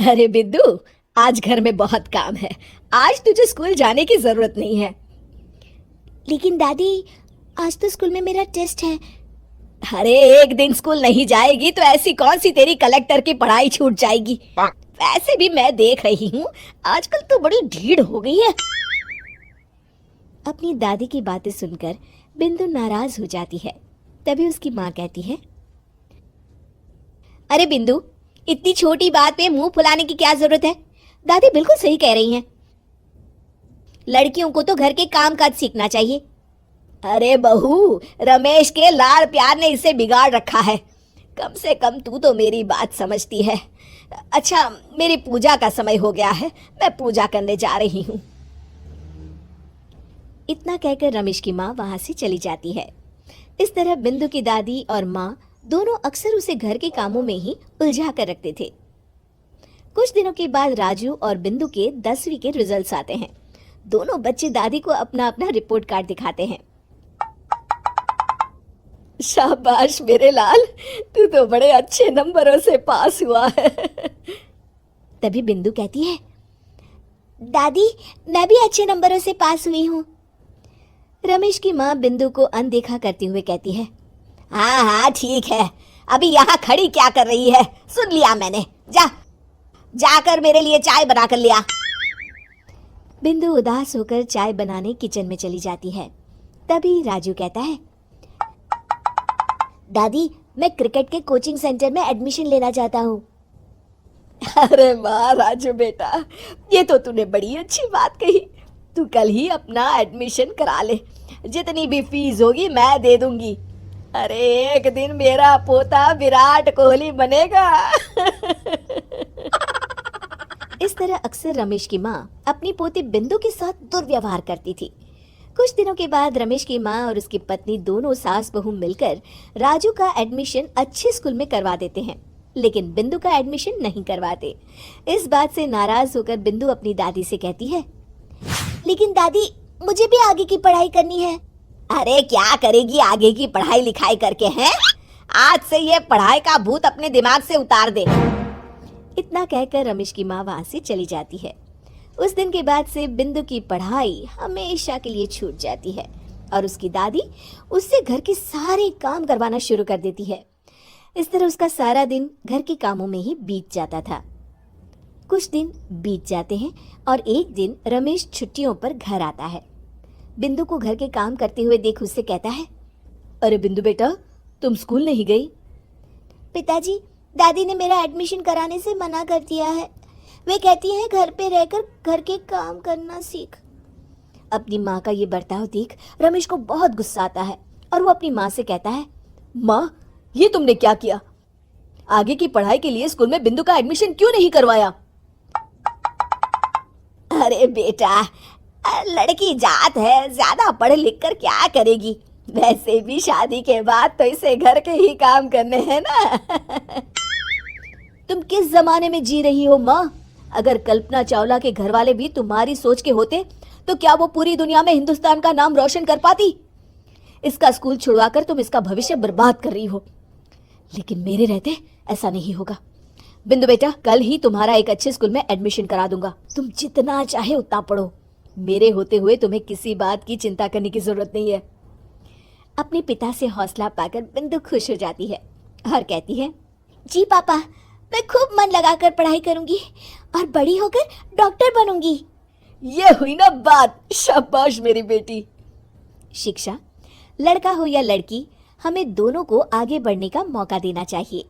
अरे बिंदु, आज घर में बहुत काम है। आज तुझे स्कूल जाने की जरूरत नहीं है। लेकिन दादी, आज तो स्कूल में मेरा टेस्ट है। अरे एक दिन स्कूल नहीं जाएगी तो ऐसी कौन सी तेरी कलेक्टर की पढ़ाई छूट जाएगी। वैसे भी मैं देख रही हूँ आजकल तो बड़ी ढीठ हो गई है। अपनी दादी की बातें सुनकर बिंदु नाराज हो जाती है। तभी उसकी माँ कहती है, अरे बिंदु, इतनी छोटी बात पे मुंह फुलाने की क्या जरूरत है। दादी बिल्कुल सही कह रही हैं। लड़कियों को तो घर के काम काज सीखना चाहिए। अरे बहू, रमेश के लाड़ प्यार ने इसे बिगाड़ रखा है। कम से कम तू तो मेरी बात समझती है। अच्छा, मेरी पूजा का समय हो गया है, मैं पूजा करने जा रही हूँ। इतना कहकर रमेश की माँ वहां से चली जाती है। इस तरह बिंदु की दादी और माँ दोनों अक्सर उसे घर के कामों में ही उलझा कर रखते थे। कुछ दिनों के बाद राजू और बिंदु के 10वीं के रिजल्ट्स आते हैं। दोनों बच्चे दादी को अपना अपना रिपोर्ट कार्ड दिखाते हैं। शाबाश मेरे लाल, तू तो बड़े अच्छे नंबरों से पास हुआ है। तभी बिंदु कहती है, दादी मैं भी अच्छे नंबरों से पास हुई हूँ। रमेश की माँ बिंदु को अनदेखा करते हुए कहती है, हाँ हाँ ठीक है, अभी यहाँ खड़ी क्या कर रही है, सुन लिया मैंने। जाकर मेरे लिए चाय बना कर लिया। बिंदु उदास होकर चाय बनाने किचन में चली जाती है। तभी राजू कहता है, दादी मैं क्रिकेट के कोचिंग सेंटर में एडमिशन लेना चाहता हूँ। अरे वाह राजू बेटा, ये तो तूने बड़ी अच्छी बात कही। तू कल ही अपना एडमिशन करा ले, जितनी भी फीस होगी मैं दे दूंगी। अरे एक दिन मेरा पोता विराट कोहली बनेगा। इस तरह अक्सर रमेश की माँ अपनी पोती बिंदु के साथ दुर्व्यवहार करती थी। कुछ दिनों के बाद रमेश की माँ और उसकी पत्नी दोनों सास बहू मिलकर राजू का एडमिशन अच्छे स्कूल में करवा देते हैं, लेकिन बिंदु का एडमिशन नहीं करवाते। इस बात से नाराज होकर बिंदु अपनी दादी से कहती है, लेकिन दादी मुझे भी आगे की पढ़ाई करनी है। अरे क्या करेगी आगे की पढ़ाई लिखाई करके, हैं? आज से ये पढ़ाई का भूत अपने दिमाग से उतार दे। इतना कहकर रमेश की माँ वहां से चली जाती है। उस दिन के बाद से बिंदु की पढ़ाई हमेशा के लिए छूट जाती है और उसकी दादी उससे घर के सारे काम करवाना शुरू कर देती है। इस तरह उसका सारा दिन घर के कामों में ही बीत जाता था। कुछ दिन बीत जाते हैं और एक दिन रमेश छुट्टियों पर घर आता है। बिंदु को घर के काम करते हुए देख उससे कहता है, अरे बिंदु बेटा, तुम स्कूल नहीं गई? पिताजी, दादी ने मेरा एडमिशन कराने से मना कर दिया है। वे कहती हैं घर पे रहकर घर के काम करना सीख। अपनी माँ का ये बर्ताव देख रमेश को बहुत गुस्सा आता है और वो अपनी माँ से कहता है, माँ ये तुमने क्या किया? आगे की पढ़ाई के लिए स्कूल में बिंदु का एडमिशन क्यों नहीं करवाया? अरे बेटा, लड़की जात है, ज्यादा पढ़ लिख कर क्या करेगी। वैसे भी शादी के बाद तो इसे घर के ही काम करने हैं ना। तुम किस जमाने में जी रही हो माँ? अगर कल्पना चावला के घर वाले भी तुम्हारी सोच के होते तो क्या वो पूरी दुनिया में हिंदुस्तान का नाम रोशन कर पाती? इसका स्कूल छुड़वाकर तुम इसका भविष्य बर्बाद कर रही हो, लेकिन मेरे रहते ऐसा नहीं होगा। बिंदु बेटा, कल ही तुम्हारा एक अच्छे स्कूल में एडमिशन करा दूंगा। तुम जितना चाहे उतना पढ़ो। मेरे होते हुए तुम्हें किसी बात की चिंता करने की जरूरत नहीं है। अपने पिता से हौसला पाकर बिंदु खुश हो जाती है और कहती है, जी पापा, मैं खूब मन लगाकर पढ़ाई करूंगी और बड़ी होकर डॉक्टर बनूंगी। ये हुई ना बात, शाबाश मेरी बेटी। शिक्षा, लड़का हो या लड़की, हमें दोनों को आगे बढ़ने का मौका देना चाहिए।